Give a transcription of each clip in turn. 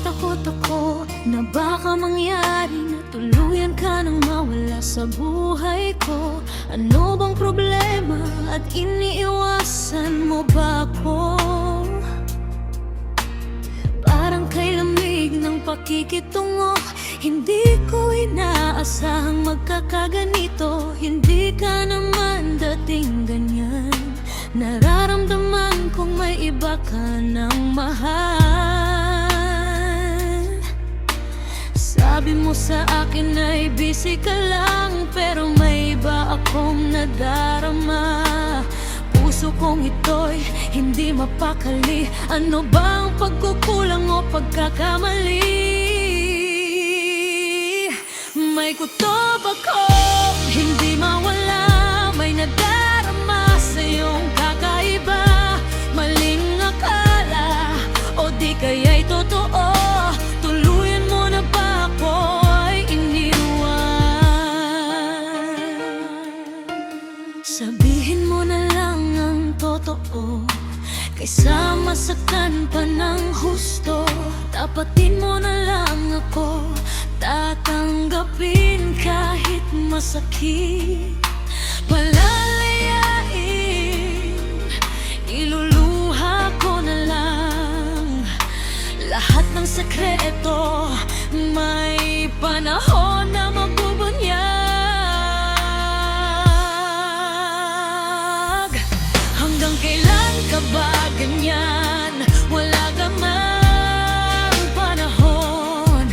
takot ako na baka mangyari na tuluyan ka nang mawala sa buhay ko. Ano bang problema at iniiwasan mo ba ako? Parang kay lamig ng pakikitungo, hindi ko inaasahang magkakaganito. Hindi ka naman dating ganyan. Nararamdaman kong may iba ka ng mahal. Sabi mo sa akin ay busy ka lang, pero may iba akong nadarama. Puso kong ito'y hindi mapakali. Ano ba ang pagkukulang o pagkakamali? May kutob ako, hindi mawala. May nadarama sa iyong kakaiba. Maling akala o di kaya'y totoo. Tuluyan mo na ba ako ay iniwan? Sabihin mo na lang ang totoo kaysa masaktan pa ng husto. Tapatin mo na lang ako, tatanggapin kahit masakit. Palalayain, iluluha ko na lang lahat ng sekreto. May panahon na mabubunyag. Hanggang kailan ka ba ganyan? Wala ka mang panahon.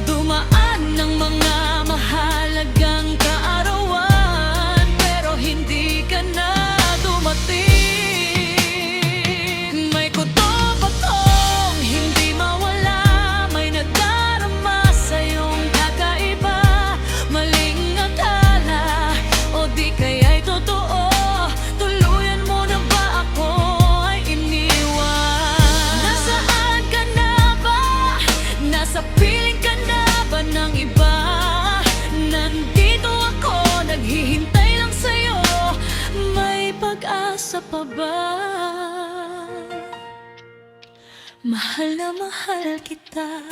Dumaan ng mga mahalagang kaarawan, pero hindi ka na dumating. May kutob akong hindi mawala. May nadarama sa iyong kakaiba. Maling akala o di kaya'y totoo. Tuluyan mo na ba ako ay iniwan? Nasaan ka na ba? Nasa piling ka na ba ng iba? Nandito ako, naghihintay lang sa'yo. May pag-asa pa ba? Mahal na mahal kita.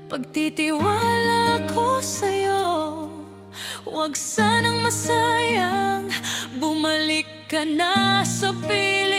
Pagtitiwala ko sa'yo, huwag sanang masayang. Bumalik ka na sa piling